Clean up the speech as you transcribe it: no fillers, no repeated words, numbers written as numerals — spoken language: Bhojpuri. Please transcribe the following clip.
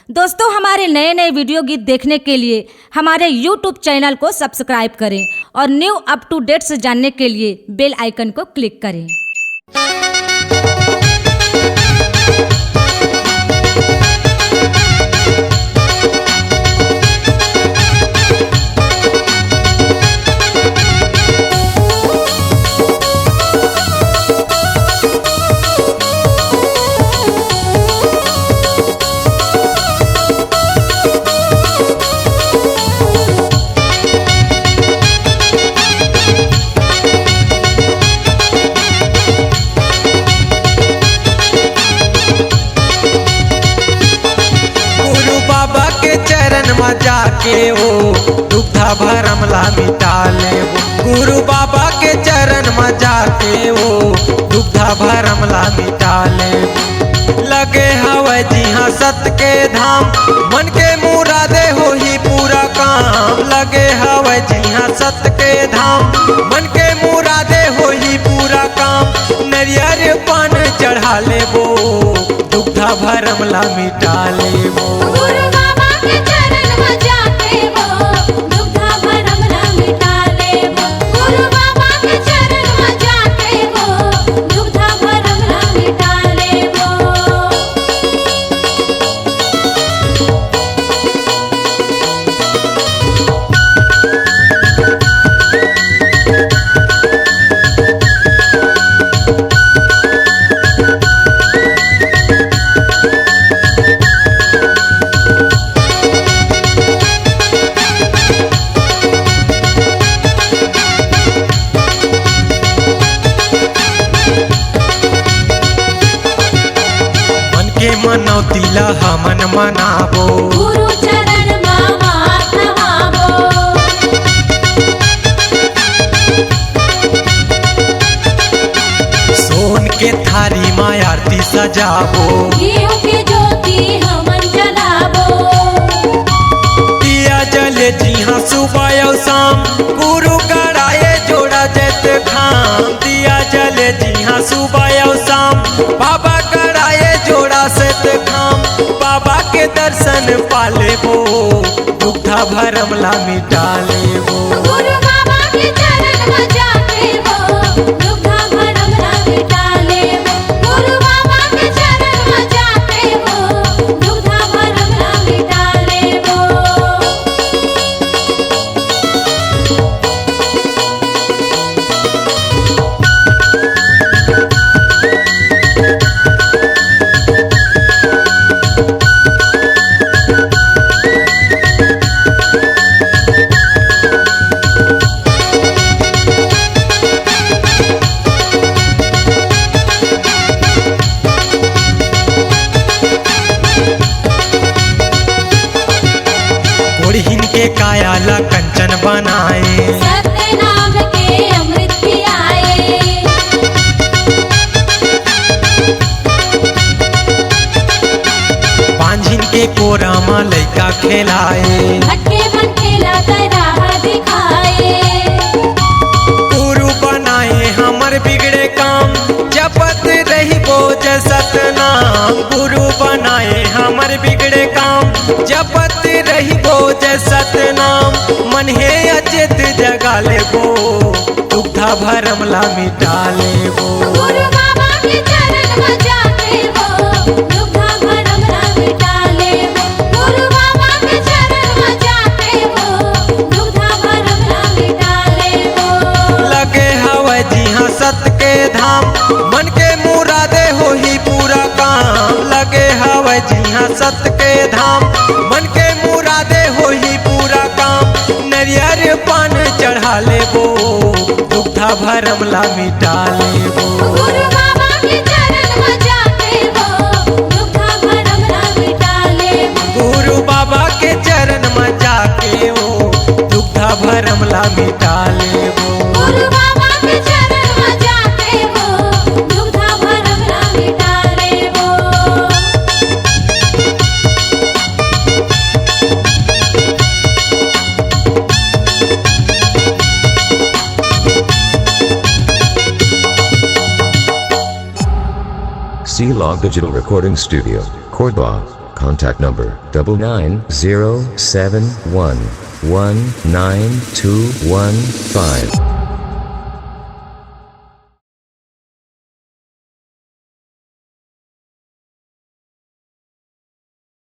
दोस्तों, हमारे नए नए वीडियो गीत देखने के लिए हमारे YouTube चैनल को सब्सक्राइब करें और न्यू अप टू डेट्स जानने के लिए बेल आइकन को क्लिक करें। जाके वो दुग्धा भरमला मिटा ले। गुरु बाबा के चरण में जाके वो दुग्धा भरमला मिटा ले। लगे हवे जिहाँ सत के धाम, मन के मुरादे हो ही पूरा काम। लगे हवे जिहाँ सत के धाम, मन के मुरादे हो ही पूरा काम। नरियर पान चढ़ा ले वो दुग्धा भरमला मिटा ले वो। मनौतीला हमन मनाबो, गुरु चरण मात नमाबो। सोन के थारी माँ आरती सजाबो, घीव की ज्योति हमन जलाबो। दिया जले जिहाँ सुबह और शाम, गुरु कराए जोड़ा जैत खाम। दिया जले जिहाँ सुबह और शाम, बाबा कराए जोड़ा सत खाम। बाबा के दर्शन पाले वो दुग्धा भरमला मिटा ले वो। गुरु बाबा के चरण में जाके वो दुग्धा भरमला मिटा ले वो। गुरु बाबा के चरण में जाके वो दुग्धा भरमला मिटा ले वो। के कायाला कंचन बनाए, सत्य नाम के अमृत पियाए। पांझिन के कोरामा लइका खेलाए, भटके मन खेला राह दिखाए। गुरु बनाए हमर बिगड़े काम, जपत रही बोझ सतनाम। गुरु बनाए हमर बिगड़े काम, जपत रही बोझ सतनाम। मन हे अचित जगा ले वो दुग्धा भरमला मिटा ले वो। गुरु बाबा के चरण में जाके वो दुग्धा भरमला मिटा ले वो। गुरु बाबा के चरण में जाके वो दुग्धा भरमला मिटा ले वो। लगे हवे जिहाँ सत के धाम, मन के मुरादे हो ही पूरा काम। लगे हवे जिहाँ सत के धाम, मन के मुरादे हो ही पूरा काम। नरियर पान चढ़ा ले वो दुग्धा भरमला मिटा ले वो। गुरु बाबा के चरण में जाके वो दुग्धा भरमला मिटा ले वो। गुरु बाबा के चरण में जाके वो दुग्धा भरमला मिटा ले वो। गुरु बाबा के चरण में जाके वो दुग्धा भरमला मिटा ले वो। C-Log Digital Recording Studio, Cordoba. Contact number 99071192215.